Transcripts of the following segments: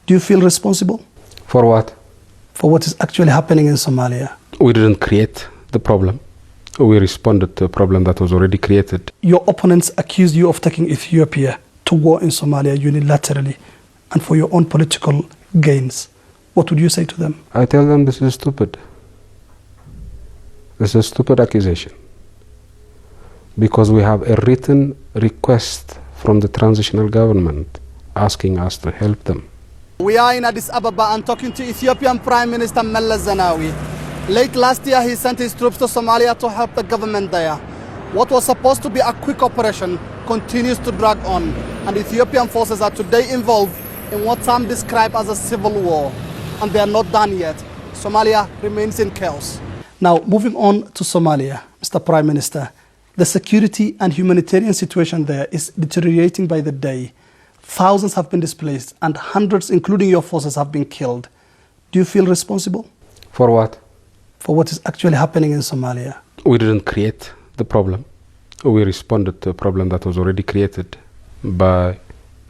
Do you feel responsible? For what? For what is actually happening in Somalia? We didn't create the problem. We responded to a problem that was already created. Your opponents accuse you of taking Ethiopia to war in Somalia unilaterally and for your own political gains. What would you say to them? I tell them this is stupid. This is a stupid accusation. Because we have a written request from the transitional government asking us to help them. We are in Addis Ababa and talking to Ethiopian Prime Minister Meles Zenawi. Late last year, he sent his troops to Somalia to help the government there. What was supposed to be a quick operation continues to drag on, and Ethiopian forces are today involved in what some describe as a civil war, and they are not done yet. Somalia remains in chaos. Now, moving on to Somalia, Mr. Prime Minister, the security and humanitarian situation there is deteriorating by the day. Thousands have been displaced, and hundreds, including your forces, have been killed. Do you feel responsible? For what? For what is actually happening in Somalia? We didn't create the problem. We responded to a problem that was already created by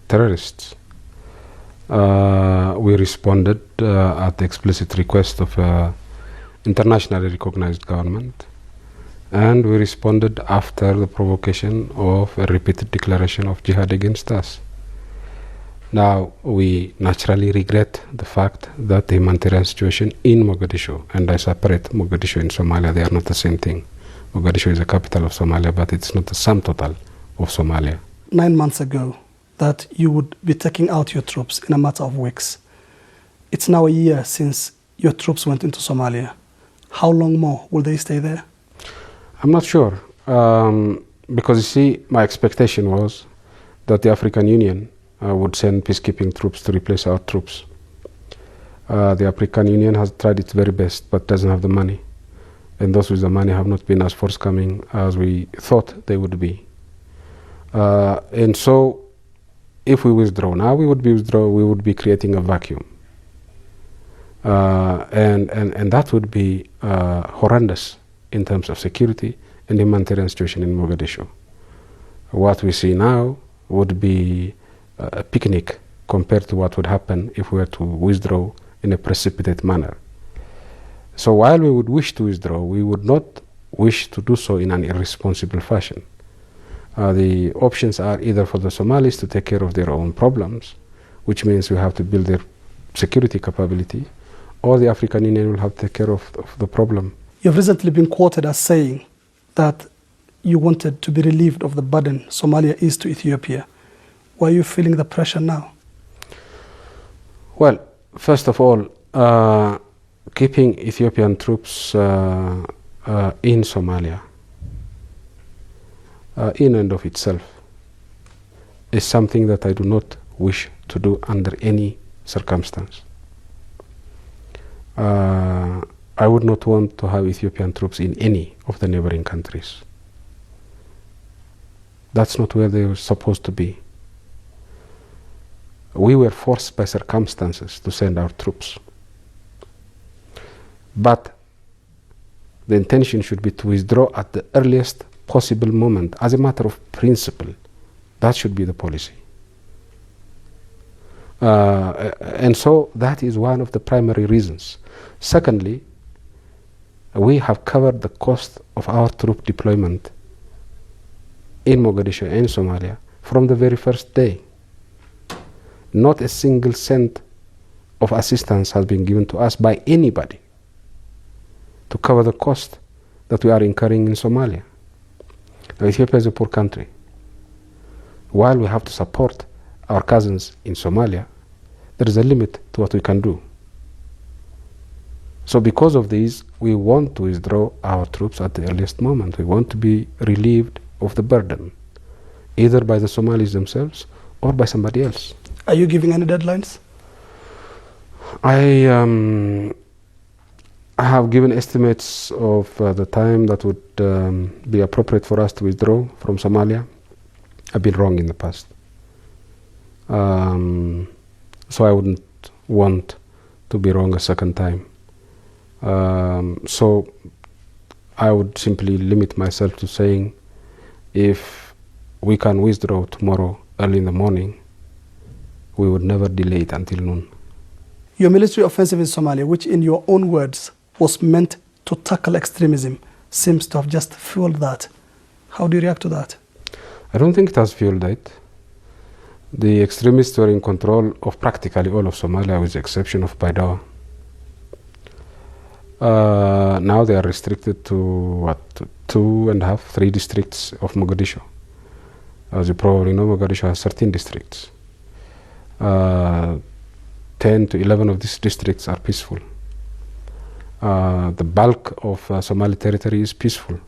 terrorists. We responded at the explicit request of internationally recognized government, and we responded after the provocation of a repeated declaration of jihad against us. Now, we naturally regret the fact that the humanitarian situation in Mogadishu, and I separate Mogadishu and Somalia, they are not the same thing. Mogadishu is the capital of Somalia, but it's not the sum total of Somalia. 9 months ago, that you would be taking out your troops in a matter of weeks. It's now a year since your troops went into Somalia. How long more will they stay there? I'm not sure, because you see, my expectation was that the African Union would send peacekeeping troops to replace our troops. The African Union has tried its very best, but doesn't have the money. And those with the money have not been as forthcoming as we thought they would be. And so, if we withdraw now, we would be creating a vacuum. And that would be horrendous in terms of security and humanitarian situation in Mogadishu. What we see now would be a picnic compared to what would happen if we were to withdraw in a precipitate manner. So while we would wish to withdraw, we would not wish to do so in an irresponsible fashion. The options are either for the Somalis to take care of their own problems, which means we have to build their security capability, or the African Union will have to take care of the problem. You've recently been quoted as saying that you wanted to be relieved of the burden Somalia is to Ethiopia. Why are you feeling the pressure now? Well, first of all, keeping Ethiopian troops in Somalia in and of itself is something that I do not wish to do under any circumstance. I would not want to have Ethiopian troops in any of the neighboring countries. That's not where they were supposed to be. We were forced by circumstances to send our troops. But the intention should be to withdraw at the earliest possible moment as a matter of principle. That should be the policy. And so that is one of the primary reasons. Secondly, we have covered the cost of our troop deployment in Mogadishu and Somalia from the very first day. Not a single cent of assistance has been given to us by anybody to cover the cost that we are incurring in Somalia. Now, Ethiopia is a poor country. While we have to support our cousins in Somalia, there is a limit to what we can do. So because of this, we want to withdraw our troops at the earliest moment. We want to be relieved of the burden, either by the Somalis themselves or by somebody else. Are you giving any deadlines? I have given estimates of the time that would be appropriate for us to withdraw from Somalia. I've been wrong in the past. So I wouldn't want to be wrong a second time. So I would simply limit myself to saying, if we can withdraw tomorrow early in the morning, we would never delay it until noon. Your military offensive in Somalia, which in your own words was meant to tackle extremism, seems to have just fueled that. How do you react to that? I don't think it has fueled it. The extremists were in control of practically all of Somalia with the exception of Baidoa. Now they are restricted to 2.5, 3 districts of Mogadishu. As you probably know, Mogadishu has 13 districts. 10 to 11 of these districts are peaceful. The bulk of Somali territory is peaceful.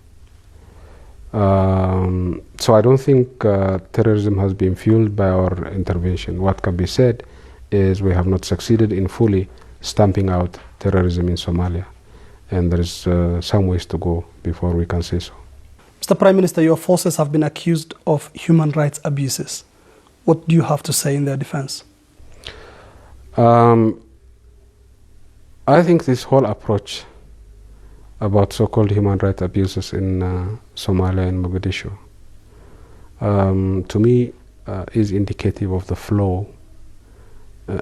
So I don't think terrorism has been fueled by our intervention. What can be said is we have not succeeded in fully stamping out terrorism in Somalia. And there is some ways to go before we can say so. Mr. Prime Minister, your forces have been accused of human rights abuses. What do you have to say in their defense? I think this whole approach about so-called human rights abuses in Somalia and Mogadishu, to me, is indicative of the flaw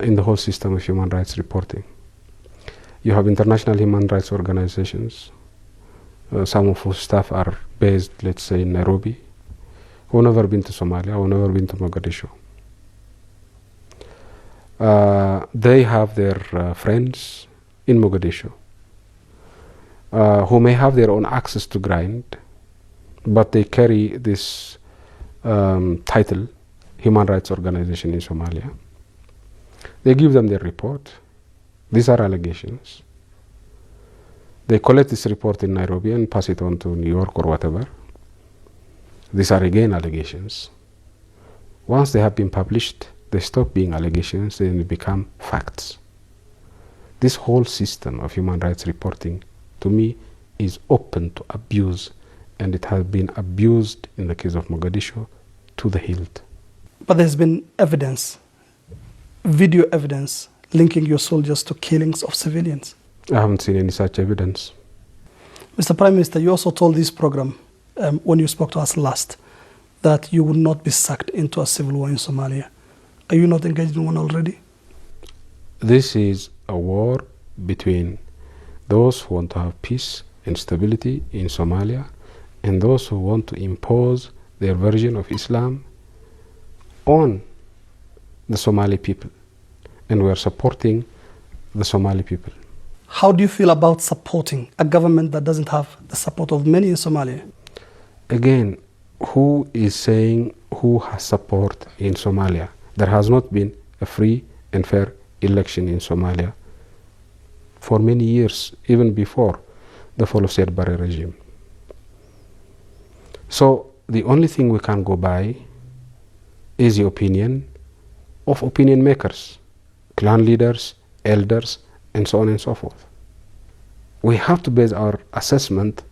in the whole system of human rights reporting. You have international human rights organizations, some of whose staff are based, let's say, in Nairobi, who have never been to Somalia, who have never been to Mogadishu. They have their friends in Mogadishu who may have their own access to grind, but they carry this title, Human Rights Organization in Somalia. They give them their report. These are allegations. They collect this report in Nairobi and pass it on to New York or whatever. These are again allegations. Once they have been published, they stop being allegations and they become facts. This whole system of human rights reporting, to me, is open to abuse, and it has been abused in the case of Mogadishu to the hilt. But there's been evidence, video evidence, linking your soldiers to killings of civilians. I haven't seen any such evidence. Mr. Prime Minister, you also told this program, when you spoke to us last, that you would not be sucked into a civil war in Somalia. Are you not engaged in one already? This is a war between those who want to have peace and stability in Somalia and those who want to impose their version of Islam on the Somali people. And we are supporting the Somali people. How do you feel about supporting a government that doesn't have the support of many in Somalia? Again, who is saying who has support in Somalia? There has not been a free and fair election in Somalia for many years, even before the fall of Siad Barre regime. So the only thing we can go by is the opinion of opinion makers, clan leaders, elders, and so on and so forth. We have to base our assessment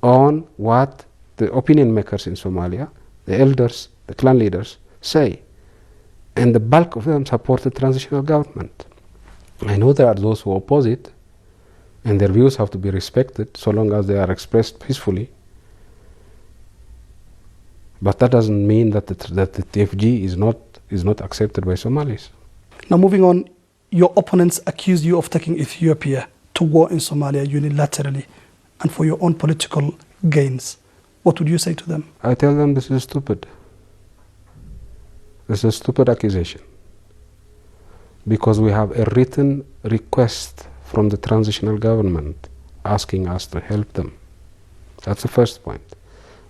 on what the opinion makers in Somalia, the elders, the clan leaders say. And the bulk of them support the transitional government. I know there are those who oppose it, and their views have to be respected so long as they are expressed peacefully. But that doesn't mean that the TFG is not accepted by Somalis. Now moving on, your opponents accuse you of taking Ethiopia to war in Somalia unilaterally and for your own political gains. What would you say to them? I tell them this is stupid. This is a stupid accusation. Because we have a written request from the transitional government asking us to help them. That's the first point.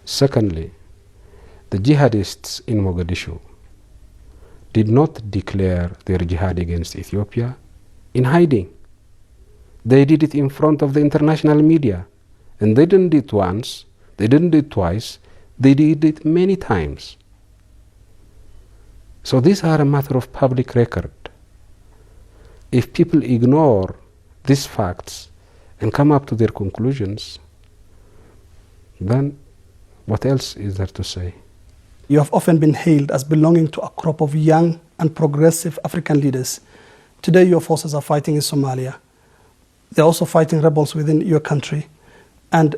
Secondly, the jihadists in Mogadishu did not declare their jihad against Ethiopia in hiding. They did it in front of the international media. And they didn't do it once, they didn't do it twice, they did it many times. So these are a matter of public record. If people ignore these facts and come up to their conclusions, then what else is there to say? You have often been hailed as belonging to a crop of young and progressive African leaders. Today your forces are fighting in Somalia. They're also fighting rebels within your country and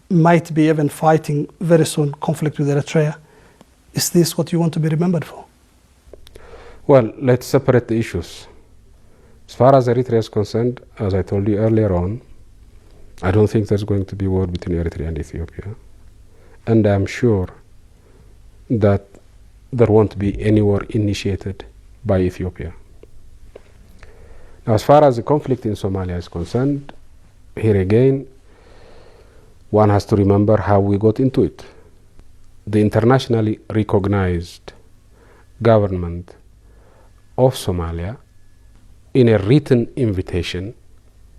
might be even fighting very soon conflict with Eritrea. Is this what you want to be remembered for? Well, let's separate the issues. As far as Eritrea is concerned, as I told you earlier on, I don't think there's going to be war between Eritrea and Ethiopia. And I'm sure that there won't be any war initiated by Ethiopia. Now, as far as the conflict in Somalia is concerned, here again, one has to remember how we got into it. The internationally recognized government of Somalia, in a written invitation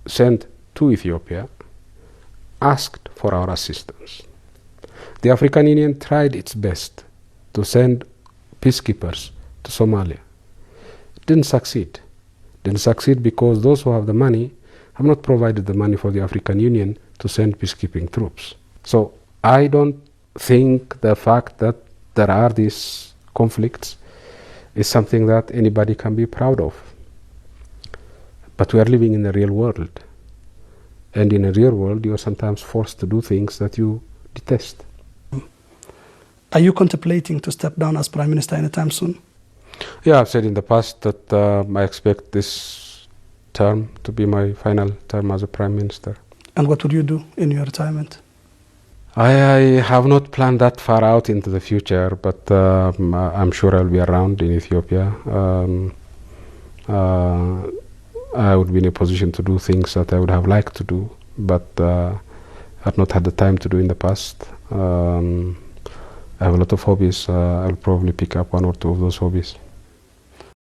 sent to Ethiopia, asked for our assistance. The African Union tried its best to send peacekeepers to Somalia. It didn't succeed. Didn't succeed because those who have the money have not provided the money for the African Union to send peacekeeping troops. So I don't think the fact that there are these conflicts is something that anybody can be proud of. But we are living in a real world. And in a real world, you are sometimes forced to do things that you detest. Are you contemplating to step down as Prime Minister anytime soon? Yeah, I've said in the past that I expect this term to be my final term as a Prime Minister. And what would you do in your retirement? I have not planned that far out into the future, but I'm sure I'll be around in Ethiopia. I would be in a position to do things that I would have liked to do, but I've not had the time to do in the past. I have a lot of hobbies. I'll probably pick up one or two of those hobbies.